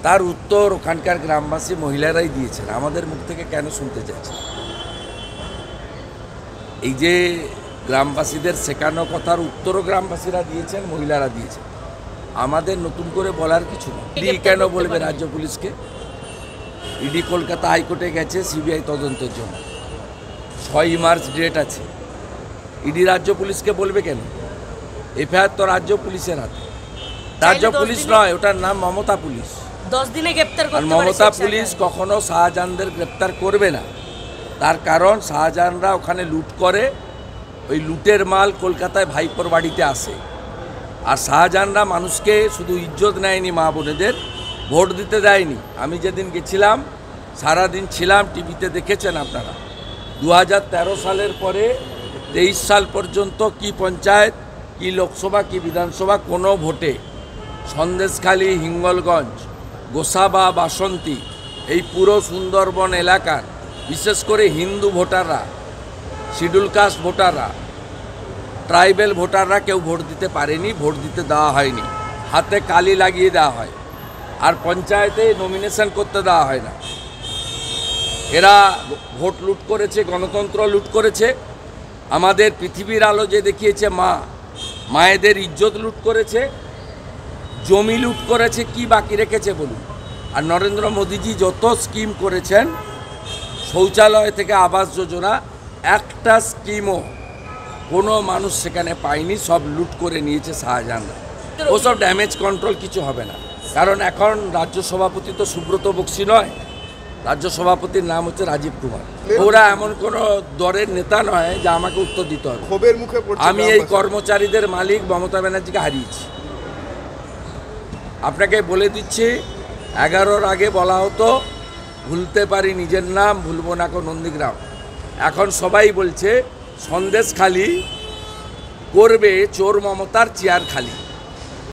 তার উত্তর ওখানকার গ্রামবাসী মহিলারাই দিয়েছেন, আমাদের মুখ থেকে কেন শুনতে চাইছেন? এই যে গ্রামবাসীদের শেখানো কথার উত্তরও গ্রামবাসীরা দিয়েছেন, মহিলারা দিয়েছেন, আমাদের নতুন করে বলার কিছু না। ইডি কেন বলবে রাজ্য পুলিশকে? ইডি কলকাতা হাইকোর্টে গেছে সিবিআই তদন্তের জন্য, 6 মার্চ ডেট আছে। ইডি রাজ্য পুলিশকে বলবে কেন? এফআইআর তো রাজ্য পুলিশের হাতে। রাজ্য পুলিশ নয়, ওটার নাম মমতা পুলিশ। 10 দিনে গ্রেপ্তার করতে পারে। মমতা পুলিশ কখনো শাহজাহানদের গ্রেপ্তার করবে না, তার কারণ শাহজাহানরা ওখানে লুট করে, ওই লুটের মাল কলকাতায় ভাইপোর বাড়িতে আসে। আর শাহজাহানরা মানুষকে শুধু ইজ্জত নেয়নি, মা বোনেদের ভোট দিতে দেয়নি। আমি যেদিন গেছিলাম সারাদিন ছিলাম, টিভিতে দেখেছেন আপনারা। 2013 সালের পরে 23 সাল পর্যন্ত কি পঞ্চায়েত, কি লোকসভা, কি বিধানসভা, কোনো ভোটে সন্দেশখালী, হিঙ্গলগঞ্জ, গোসাবা, বাসন্তী, এই পুরো সুন্দরবন এলাকার বিশেষ করে হিন্দু ভোটাররা, শিডিউল কাস্ট ভোটাররা, ট্রাইবেল ভোটাররা কেউ ভোট দিতে পারেনি, ভোট দিতে দেওয়া হয়নি। হাতে কালি লাগিয়ে দেওয়া হয়, আর পঞ্চায়েতে নমিনেশন করতে দেওয়া হয় না। এরা ভোট লুট করেছে, গণতন্ত্র লুট করেছে, আমাদের পৃথিবীর আলো যে দেখিয়েছে মায়েদের ইজ্জত লুট করেছে, জমি লুট করেছে, কি বাকি রেখেছে বলুন? আর নরেন্দ্র মোদীজি যত স্কিম করেছেন, শৌচালয় থেকে আবাস যোজনা, একটা স্কিমও কোনো মানুষ সেখানে পায়নি, সব লুট করে নিয়েছে শাহজাহানরা। ওসব ড্যামেজ কন্ট্রোল কিছু হবে না, কারণ এখন রাজ্য সভাপতি তো সুব্রত বক্সি নয়, রাজ্য সভাপতির নাম হচ্ছে রাজীব কুমার। ওরা এমন কোনো দলের নেতা নয় যে আমাকে উত্তর দিতে হবে। আমি এই কর্মচারীদের মালিক মমতা ব্যানার্জিকে হারিয়েছি। আপনাকে বলে দিচ্ছি, 11-র আগে বলা হতো ভুলতে পারি নিজের নাম, ভুলবো না কো নন্দীগ্রাম। এখন সবাই বলছে সন্দেশখালী করবে চোর মমতার চেয়ার খালি।